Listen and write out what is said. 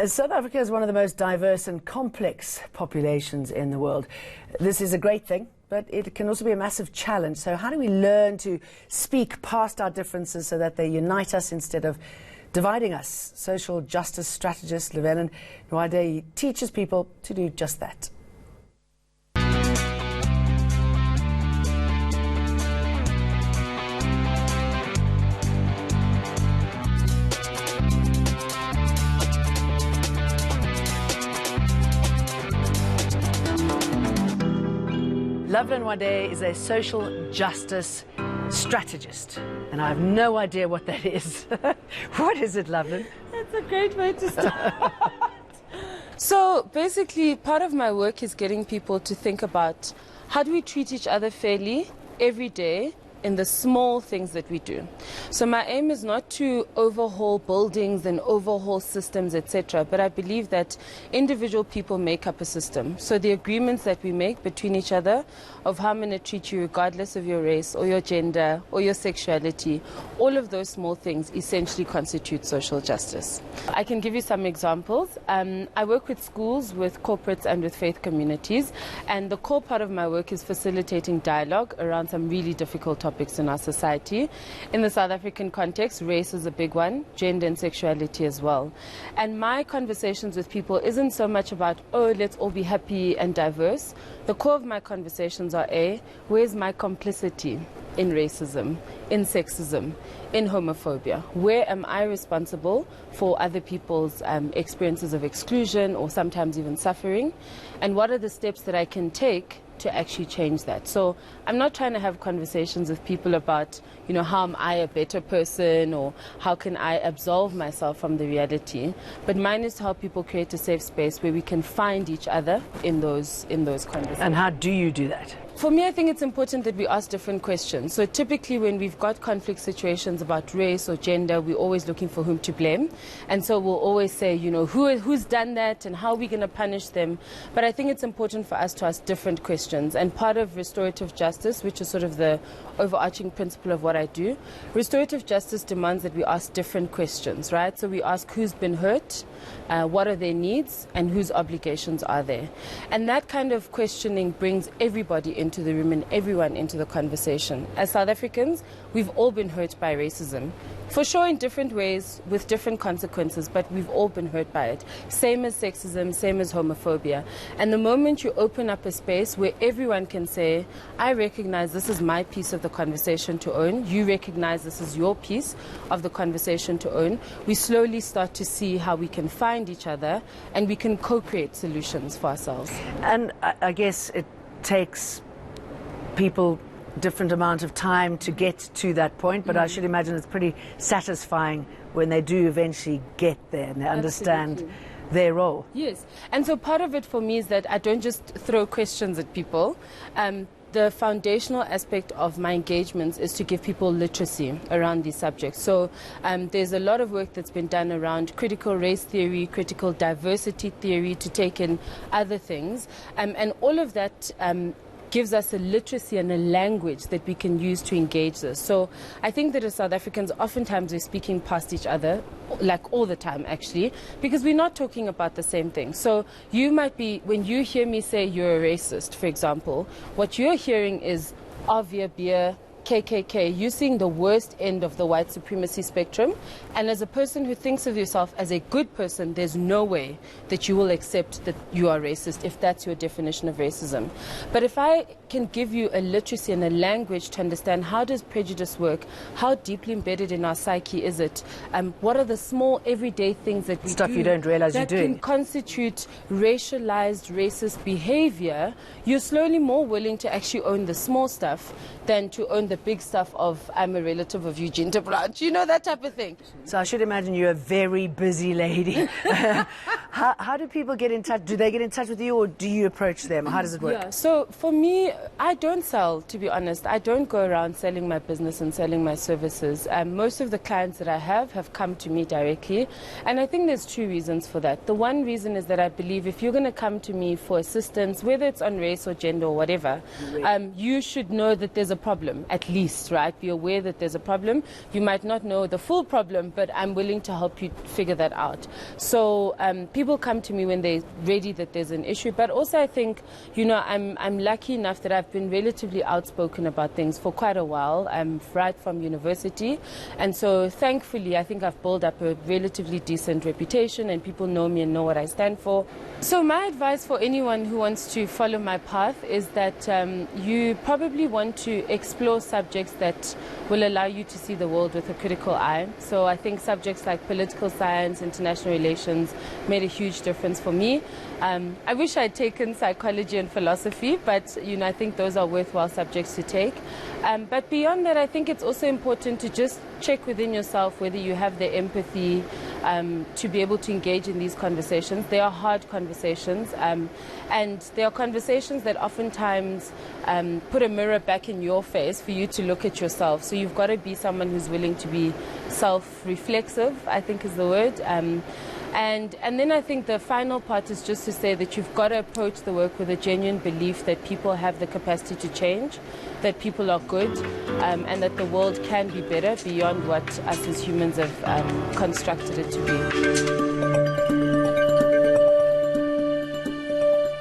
South Africa is one of the most diverse and complex populations in the world. This is a great thing, but it can also be a massive challenge. So how do we learn to speak past our differences so that they unite us instead of dividing us? Social justice strategist Lovelyn Nwadeyi teaches people to do just that. Lovelyn Nwadeyi is a social justice strategist, and I have no idea what that is. What is it, Lovelyn? That's a great way to start. So basically, part of my work is getting people to think about how do we treat each other fairly every day in the small things that we do. So my aim is not to overhaul buildings and overhaul systems, etc., but I believe that individual people make up a system. So the agreements that we make between each other of how I'm going to treat you regardless of your race or your gender or your sexuality, all of those small things essentially constitute social justice. I can give you some examples. I work with schools, with corporates and with faith communities, and the core part of my work is facilitating dialogue around some really difficult topics in our society. In the South African context, race is a big one, gender and sexuality as well. And my conversations with people isn't so much about, oh, let's all be happy and diverse. The core of my conversations are, where's my complicity in racism, in sexism, in homophobia? Where am I responsible for other people's experiences of exclusion or sometimes even suffering? And what are the steps that I can take to actually change that? So I'm not trying to have conversations with people about, how am I a better person or how can I absolve myself from the reality. But mine is to help people create a safe space where we can find each other in those conversations. And how do you do that? For me, I think it's important that we ask different questions. So typically when we've got conflict situations about race or gender, we're always looking for whom to blame. And so we'll always say, who's done that and how are we going to punish them? But I think it's important for us to ask different questions. And part of restorative justice, which is sort of the overarching principle of what I do, restorative justice demands that we ask different questions, right? So we ask who's been hurt, what are their needs, and whose obligations are there. And that kind of questioning brings everybody into the room and everyone into the conversation. As South Africans, we've all been hurt by racism. For sure in different ways, with different consequences, but we've all been hurt by it. Same as sexism, same as homophobia. And the moment you open up a space where everyone can say, I recognize this is my piece of the conversation to own, you recognize this is your piece of the conversation to own, we slowly start to see how we can find each other and we can co-create solutions for ourselves. And I guess it takes people different amount of time to get to that point, but I should imagine it's pretty satisfying when they do eventually get there and they understand their role. Yes, and so part of it for me is that I don't just throw questions at people. The foundational aspect of my engagements is to give people literacy around these subjects. So there's a lot of work that's been done around critical race theory, critical diversity theory, to take in other things, and all of that gives us a literacy and a language that we can use to engage this. So I think that as South Africans, oftentimes we're speaking past each other, like all the time actually, because we're not talking about the same thing. So you might be, when you hear me say you're a racist, for example, what you're hearing is Avia Beer, KKK, you're seeing the worst end of the white supremacy spectrum, and as a person who thinks of yourself as a good person, there's no way that you will accept that you are racist if that's your definition of racism. But if I can give you a literacy and a language to understand how does prejudice work, how deeply embedded in our psyche is it, what are the small everyday things that we Stuff do you don't realize you're doing that can constitute racialized racist behavior, you're slowly more willing to actually own the small stuff than to own the big stuff of I'm a relative of Eugene de Branch, that type of thing. So I should imagine you're a very busy lady. How do people get in touch? Do they get in touch with you, or do you approach them? How does it work? Yeah, so for me, I don't sell, to be honest. I don't go around selling my business and selling my services. Most of the clients that I have come to me directly, and I think there's two reasons for that. The one reason is that I believe if you're going to come to me for assistance, whether it's on race or gender or whatever, you should know that there's a problem, at least, right? Be aware that there's a problem. You might not know the full problem, but I'm willing to help you figure that out. So people come to me when they're ready that there's an issue, but also I think, you know, I'm lucky enough that I've been relatively outspoken about things for quite a while. I'm right from university, and so thankfully I think I've built up a relatively decent reputation and people know me and know what I stand for. So my advice for anyone who wants to follow my path is that you probably want to explore subjects that will allow you to see the world with a critical eye. So I think subjects like political science, international relations made a huge difference for me. I wish I'd taken psychology and philosophy, but you know, I think those are worthwhile subjects to take. But beyond that, I think it's also important to just check within yourself whether you have the empathy to be able to engage in these conversations. They are hard conversations, and they are conversations that oftentimes put a mirror back in your face for you to look at yourself. So you've got to be someone who's willing to be self-reflexive, I think is the word. And then I think the final part is just to say that you've got to approach the work with a genuine belief that people have the capacity to change, that people are good, and that the world can be better beyond what us as humans have constructed it to be.